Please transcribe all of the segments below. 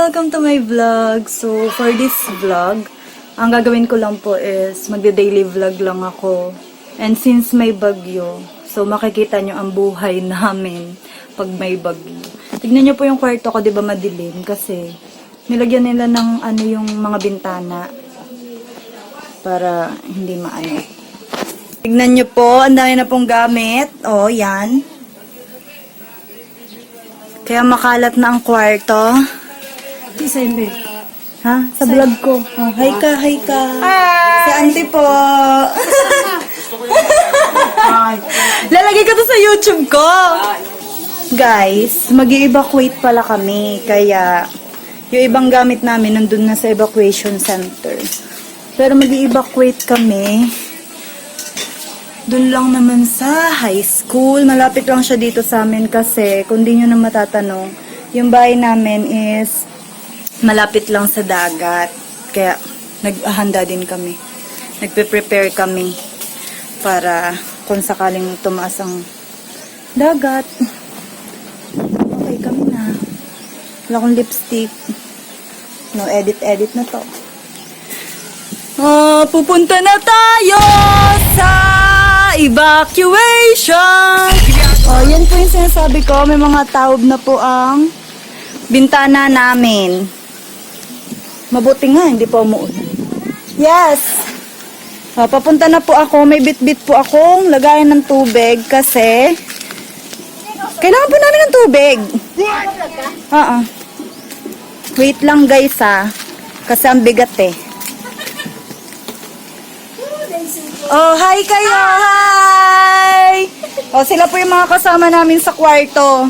Welcome to my vlog. So, for this vlog, ang gagawin ko lang po is magde-daily vlog lang ako. And since may bagyo, so makikita nyo ang buhay namin pag may bagyo. Tignan nyo po yung kwarto ko, di ba madilim? Kasi nilagyan nila ng ano yung mga bintana para hindi maano. Tignan nyo po, ang dami na pong gamit. Oh, yan. Kaya makalat na ang kwarto. Ha? Sa vlog ko. Oh, hi ka, hi ka. Hi! Si auntie po. Lalagay ko to sa YouTube ko. Guys, mag-i-evacuate pala kami. Kaya, yung ibang gamit namin nandun na sa evacuation center. Pero mag-i-evacuate kami. Doon lang naman sa high school. Malapit lang siya dito sa amin kasi kung di nyo na matatanong, yung bahay namin is malapit lang sa dagat. Kaya naghahanda din kami. Nagpe-prepare kami para kung sakaling tumaas ang dagat. Okay kami na. Wala akong lipstick. No, edit na to. Pupunta na tayo sa evacuation. Oh, yan po yung sinasabi ko. May mga taob na po ang bintana namin. Mabuti nga, hindi po umuulan. Yes! Papunta na po ako. May bit-bit po akong lagayan ng tubig kasi kailangan po namin ng tubig. Wait lang guys kasi ang bigat eh. Oh, hi kayo! Hi! Oh, sila po yung mga kasama namin sa kwarto.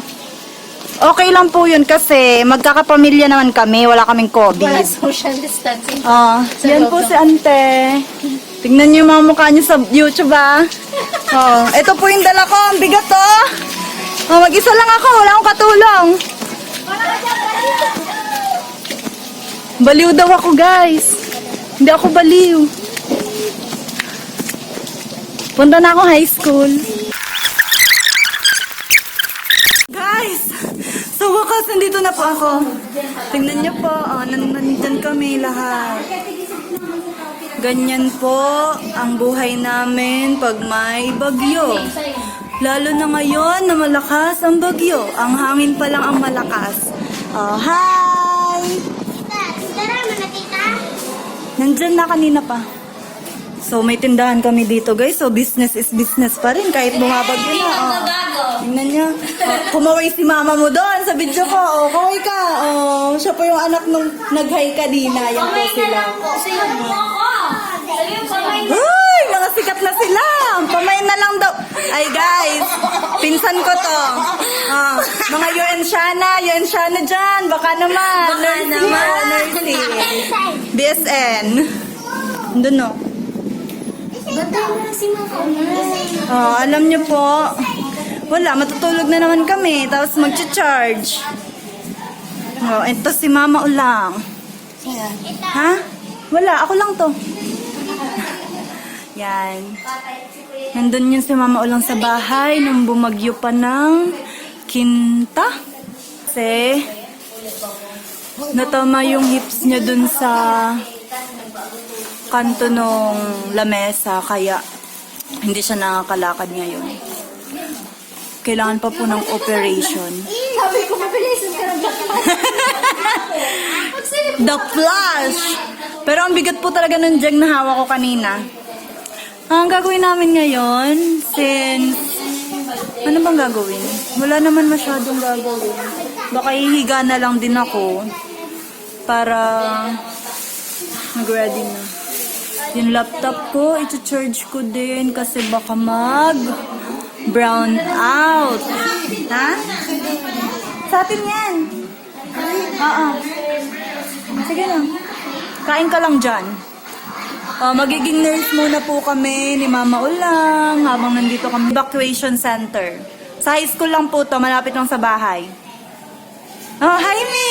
Okay lang po yun kasi magkakapamilya naman kami. Wala kaming COVID. Wala social distancing. Oh, yan po si ante. Tingnan niyo yung mga mukha niyo sa YouTube Oh, ito po yung dala ko. Ang bigat Oh, mag-isa lang ako. Wala akong katulong. Baliw daw ako guys. Hindi ako baliw. Punta na ako high school. Guys! Sa wakas, nandito na po ako. Tingnan niyo po. Nandyan kami lahat. Ganyan po ang buhay namin pag may bagyo. Lalo na ngayon na malakas ang bagyo. Ang hangin pa lang ang malakas. Oh, hi! Nandyan na kanina pa. So, may tindahan kami dito, guys. So, business is business pa rin kahit bumabagyo na. Tingnan niyo. Kumaway si mama mo doon sa video ko. Kaway ka. Siya po yung anak nung nag-hi kanina. Yan po sila. Uy, mga sikat na sila. Pamay na lang daw. Ay, guys. Pinsan ko to. Mga UN Shana dyan. Baka naman. Nursing. BSN. Doon, no? Alam niyo po, wala, matutulog na naman kami, tapos mag-charge. Ito si mama ulang. Ha? Wala, ako lang to. Yan. Nandun yun si mama ulang sa bahay nung bumagyo pa ng Kinta. Kasi natama yung hips niya dun sa kanto nung lamesa, kaya hindi siya nakakalakad ngayon. Kailangan pa po ng operation. Sabi ko, mabilisan ka ng The Flash! Pero ang bigat po talaga ng jug na hawak ko kanina. Ang gagawin namin ngayon, since ano bang gagawin? Wala naman masyadong gagawin. Baka hihiga na lang din ako para mag-ready na. Yung laptop ko, iti-charge ko din kasi baka mag-brown out. Ha? Sa atin yan. Sige lang. Kain ka lang dyan. Magiging nurse muna po kami ni Mama Ulang habang nandito kami. Evacuation center. Sa high school lang po to, malapit lang sa bahay. Oh, hi, Me!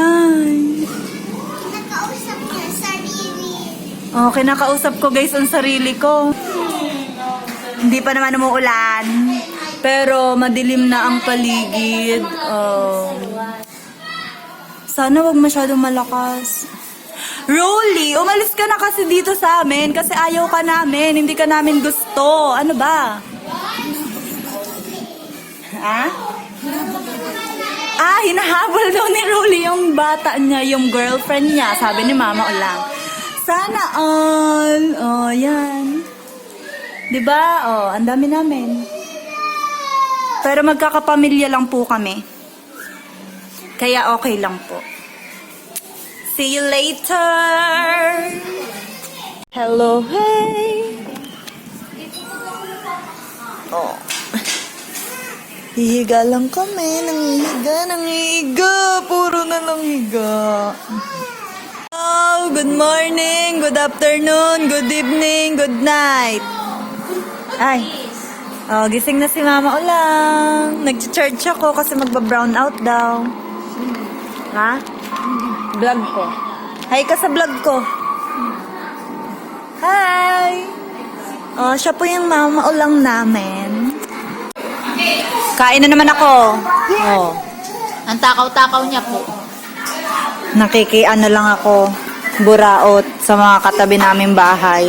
Hi. Kinakausap ko guys ang sarili ko. Hindi pa naman umuulan. Pero madilim na ang paligid. Sana wag masyadong malakas. Rolly, umalis ka na kasi dito sa amin kasi ayaw ka namin, hindi ka namin gusto. Ano ba? Ha? Hinahabol daw ni Rolly yung bata niya, yung girlfriend niya. Sabi ni Mama Ulang. Sana all. Oh, yan. Diba? Oh, ang dami namin. Pero magkakapamilya lang po kami. Kaya okay lang po. See you later! Hello, hey! Oh. Hihiga lang kami. Nangihiga. Puro na lang higa. Oh, good morning, good afternoon, good evening, good night. Ay. Oh, gising na si Mama Ulang. Nag-charge ako kasi magba-brown out daw. Ha? Vlog ko. Hi ka sa vlog ko. Hi! Oh, siya po yung Mama Ulang namin. Kain na naman ako. Oh. Ang takaw-takaw niya po. Nakikiano lang ako. Buraot sa mga katabi naming bahay.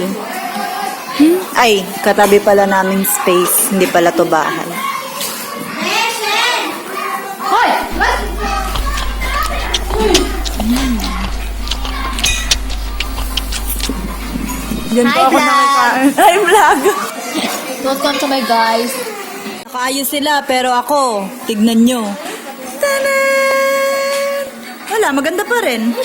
Ay, katabi pala naming space. Hindi pala to bahay. Hoy! Diyan Hi, po ako vlog! nakikain. Hi, vlog! Welcome to my guys. Nakaayos sila, pero ako, tignan nyo. Tanan! Wala, maganda pa rin.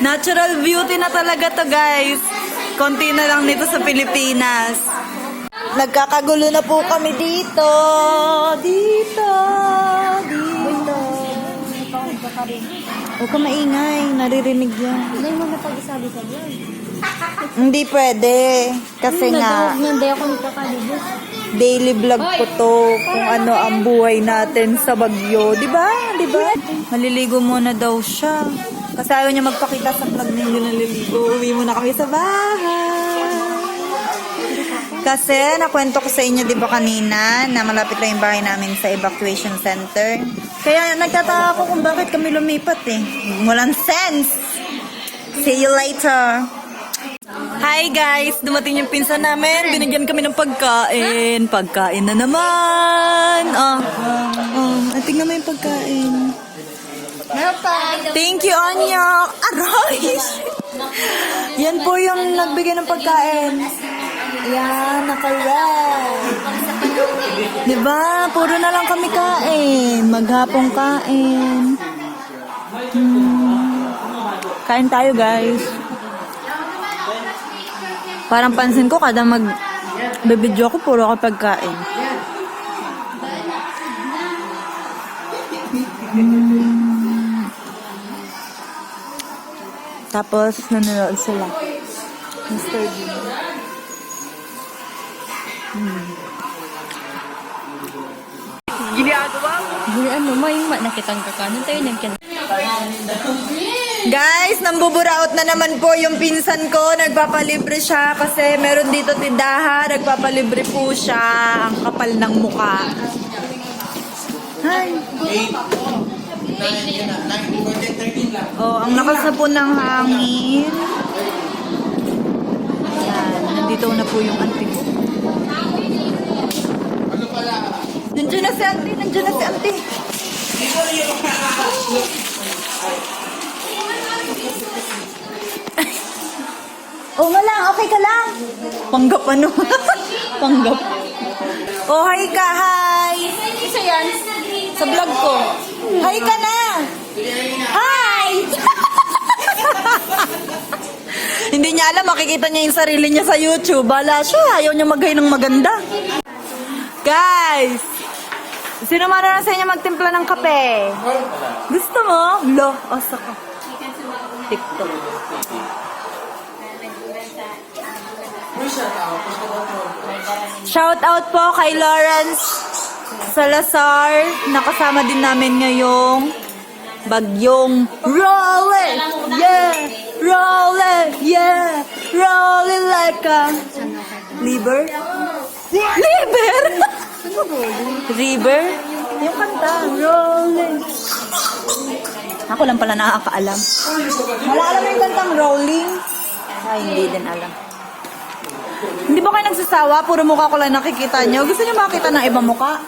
Natural beauty na talaga to, guys. Konti na lang nito sa Pilipinas. Nagkakagulo na po kami dito. Dito. Huwag ka maingay. Naririnig yan. Hindi mo napag-isabi sa vlog. Hindi pwede. Kasi nga, Hindi ako nagkakalibos. daily vlog ko to. Kung ano ang buhay natin sa Bagyo. Diba? Diba? Maliligo muna daw siya. Kasi ayaw niya magpakita sa vlog ninyo naliligo. Uwi muna kami sa bahay. Kasi nakwento ko sa inyo, di ba kanina, na malapit lang yung bahay namin sa evacuation center. Kaya nagtataka ako kung bakit kami lumipat eh. Walang sense. See you later. Hi guys! Dumating yung pinsan namin. Binigyan kami ng pagkain. Pagkain na naman. Tingnan mo yung pagkain. Thank you, Anya. Aray! Yan po yung nagbigay ng pagkain. Yan, naka-red. Diba? Puro na lang kami kain. Maghapong kain. Kain tayo, guys. Parang pansin ko, kada mag-bibidyo ako, puro ako pagkain. Tapos, nanonood sila. Mr. Bean. Bulan mo, may nakitang kakanan tayo nagkin. Guys, nambuburaot na naman po yung pinsan ko. Nagpapalibre siya kasi meron dito tindahan. Nagpapalibre po siya. Ang kapal ng muka. Hi. Oh, ang lakas na po ng hangin. Yan, nandito na po yung auntie ko. Nandiyan na si auntie, nandiyan na si auntie. Oh, nga lang, okay ka lang. Panggap ano? Panggap. Oh, hi ka, hi. Isa yan. Sa vlog ko. Hi ka na. Hi! Hindi niya alam, makikita niya yung sarili niya sa YouTube. Bala siya, ayaw niya mag-hay ng maganda. Guys! Sino marunong sa inyo magtimpla ng kape? Gusto mo? Lo, asa ka. TikTok. Shout out po kay Lawrence Salazar. Nakasama din namin ngayong bagyong Rolling! Yeah! Rolling! Yeah! Rolling like a Liver? Liver? River? Yung kanta. Rolling. Ako lang pala nakakaalam. Alam mo yung kantang Rolling? Ay, hindi din alam. Hindi ba kayo nagsasawa? Puro mukha ko lang nakikita nyo. Gusto nyo makita ng ibang mukha?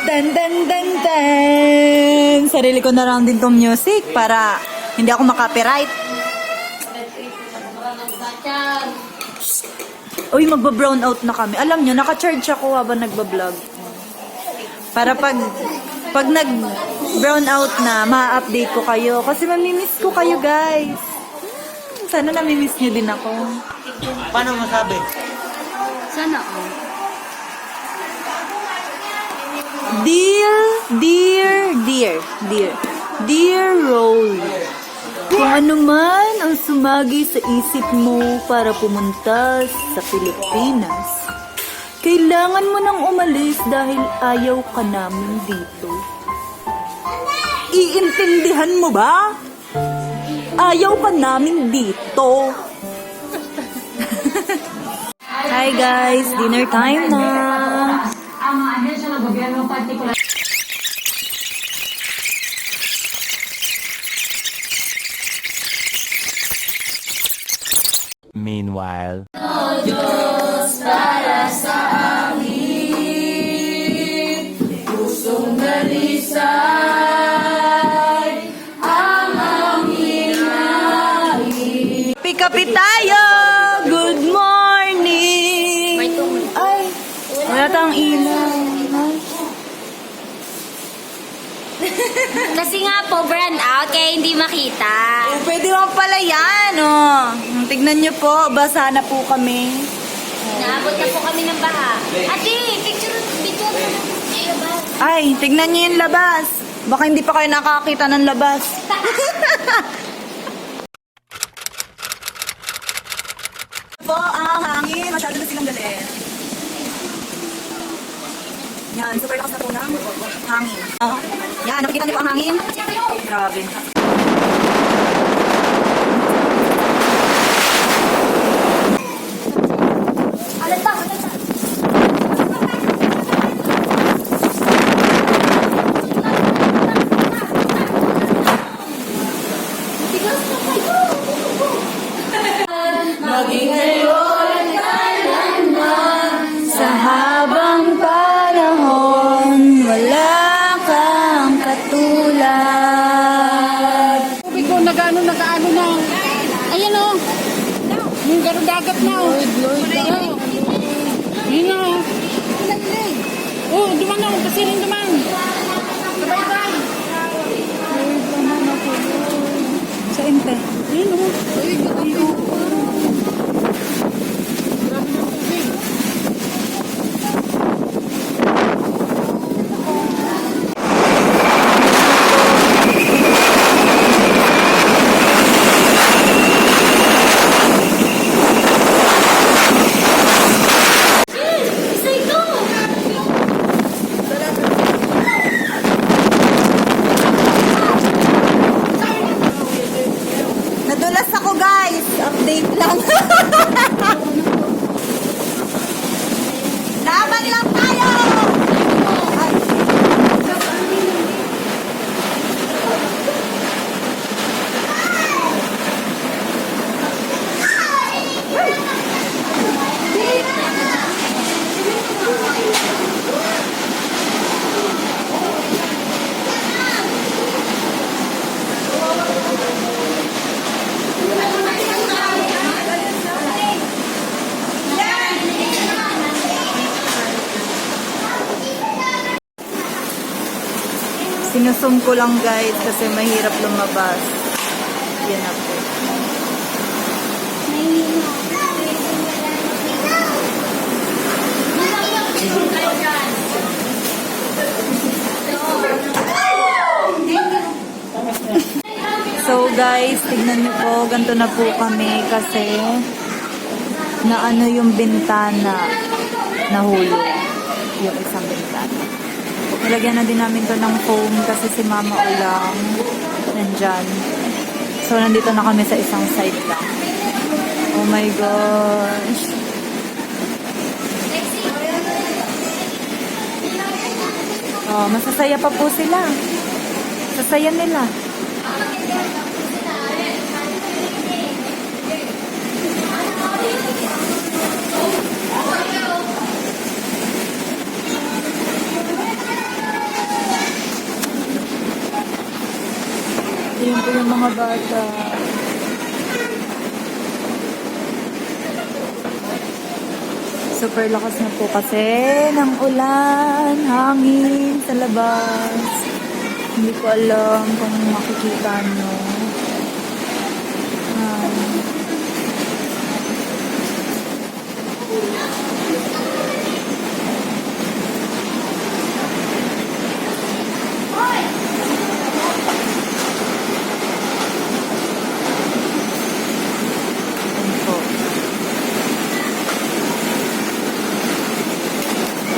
Dan dan dan dan. Sarili ko na lang din tong music para hindi ako makapiright. Uy, magba-brown out na kami. Alam nyo, naka-charge ako habang nagba-vlog. Para pag nag-brown out na, ma-update ko kayo. Kasi mamimiss ko kayo, guys. Sana namimiss nyo din ako. Paano masabi? Sana all. Dear Roll, kung ano man ang sumagi sa isip mo para pumunta sa Pilipinas, kailangan mo nang umalis dahil ayaw ka namin dito. Iintindihan mo ba? Ayaw ka namin dito. Hi guys, dinner time na. Meanwhile. Kapi tayo! Good morning! Ay, wala tayong ilaw. Kasi nga po, brand out, kaya hindi makita. Pwede mo pala yan, oh. Tignan nyo po, basa na po kami. Naabot na po kami ng baha. Ate, picture. Ay, tignan nyo yung labas. Baka hindi pa kayo nakakita ng labas. Po, ang hangin. Masyado na silang galit. Yan, super lakas na po ng hangin. Oh, yan, nakikita niyo po ang hangin? Grabe. Sa habang panahon, wala kang katulad. Tubig ko, nag-ano na. Ayan o. Yung dagat na o. Yun o. Oh, duman o. Pasiling duman. Sabay-sabay. Sa ente. Yun o. Ay, o. Nadulas ako guys. Update lang. Laban lang tayo! Ay. Sinusum ko lang guys kasi mahirap lumabas. Yan na po. So guys, tignan niyo po, ganito na po kami kasi na ano yung bintana nahulog. Yung isang bintana. Nilagyan na din namin to ng foam kasi si Mama Ulang nandyan. So So, nandito na kami sa isang side lang. Oh my gosh. Oh, masasaya pa po sila. Sasaya nila. Yun po yung mga bata. Super lakas na po kasi ng ulan, hangin sa labas. Hindi ko alam kung makikita nyo.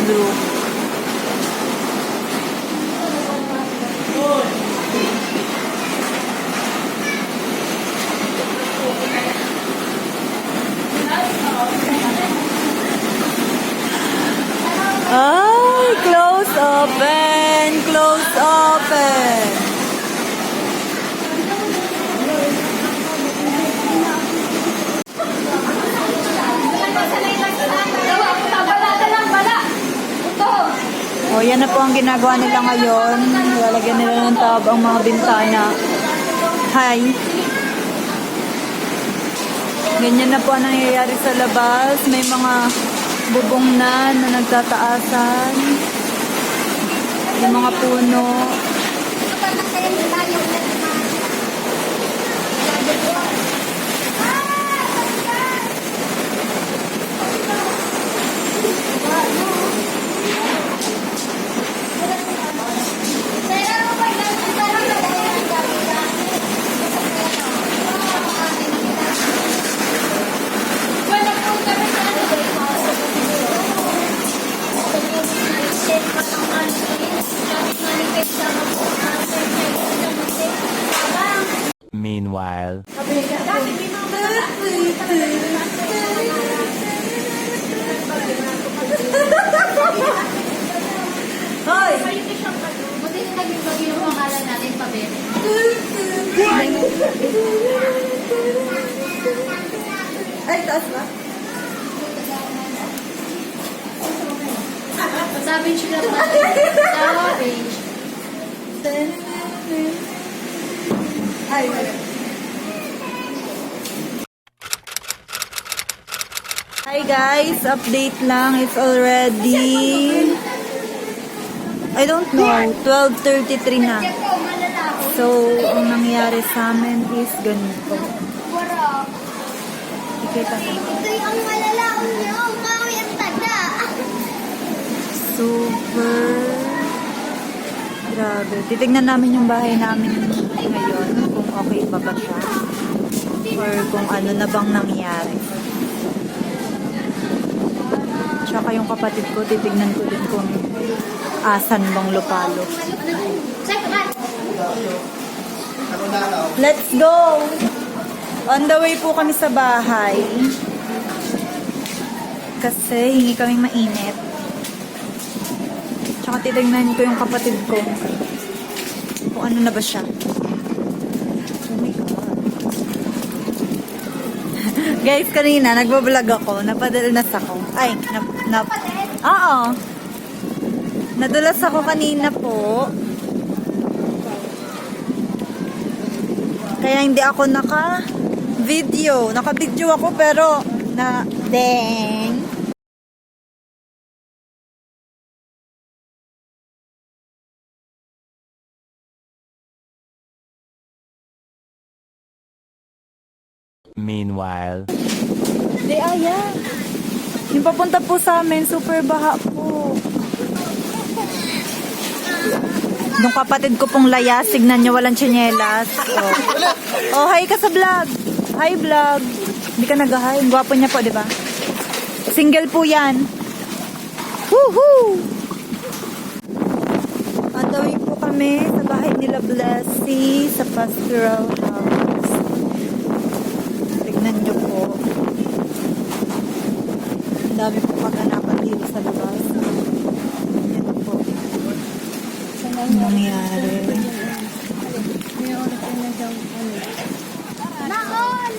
Blue. Ay, close open, close open. O, yan na po ang ginagawa nila ngayon. Lalagyan nila ng tab ang mga bintana. Hi. Ganyan na po ang nangyayari sa labas. May mga bubong na nagtataasan. Yung mga puno. Meanwhile. Hoy! Buti na naging yung pangalan natin, pabebe. Ay, taas ba? Savage ka pa. Savage. Ay, Hi guys, update lang. It's already, I don't know, 12:33 na. So, ang nangyari sa amin is ganito. Ikita na. Ito'y ang malalaon niyo, umawi ang taga. Super grabe. Titignan namin yung bahay namin ngayon kung okay pa ba siya or kung ano na bang nangyari. Tsaka yung kapatid ko, titignan ko din kung asan bang lupalo. Let's go! On the way po kami sa bahay. Kasi hingi kaming mainit. Tsaka titignan ko yung kapatid ko kung ano na ba siya. Oh my God. Guys, kanina nagbablog ako. Napadalas ako. Ay, oo. Nadulas ako kanina po. Kaya hindi ako naka-video. Naka-video ako pero dang. Meanwhile. Di aya. Yung papunta po sa amin, super baha po. Nung kapatid ko pong laya, signan niyo walang tsinelas. Oh, hi ka sa vlog. Hi vlog. Hindi ka nag-hi. Ang gwapo niya po, di ba? Single po yan. Woohoo! On the way po kami sa bahay nila Blessy sa pastoral house. Tingnan nyo po. Ang dami po kaganapan dito sa labas. Ito po. Ang nangyari. Naon!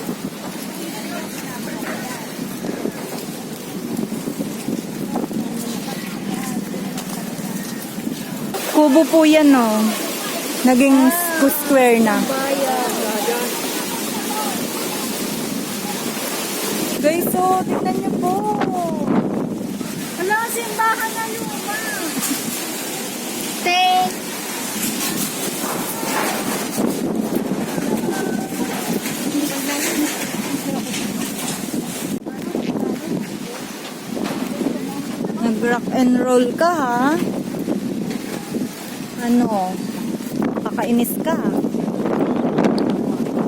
Kubo po yan, no? Naging square na. Guys, so, tingnan niyo po. Wala, simbahan na luma. Thank Nag-rock and roll ka, ha? Ano? Kakainis ka.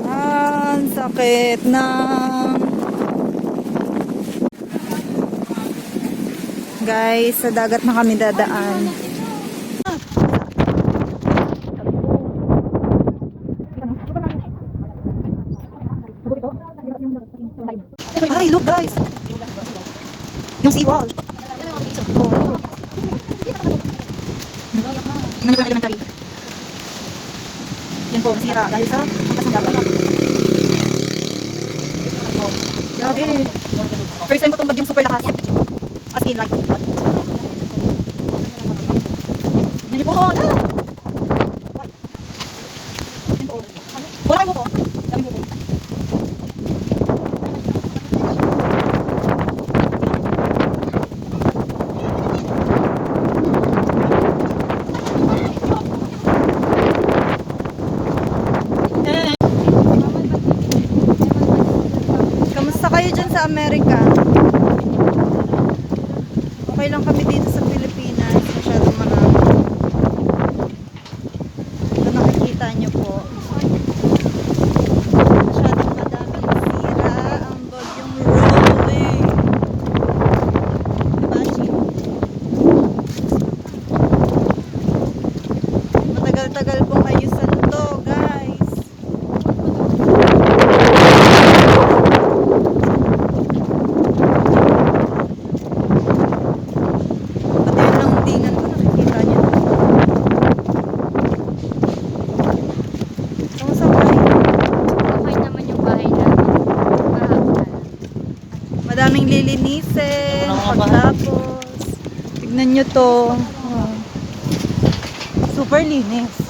Ang sakit na. Guys, sa dagat na kami dadaan. Ay, look guys. Yung seawall. Oh. Manila Elementary. Yan po, nasira dahil sa kasanggapan na. Oh, grabe. First time ko itong bagyong super lakas. As in, like, yan po, na! Yan po. Wala mo po. Dami mo po. Kamusta kayo dyan sa Amerika? Okay lang kami dito sa Pilipinas. Masyadong marami. Ito nakikita nyo po. Masyadong madaming sira ang bagyong rolling. Imagine. Matagal-tagal pong ayusan to, guys. Pati yung langdingan ko, nakikita niyo. Kamusta ba? Okay naman yung bahay namin. Madaming lilinisin, pagtapos. Tignan nyo to. Oh. Super linis.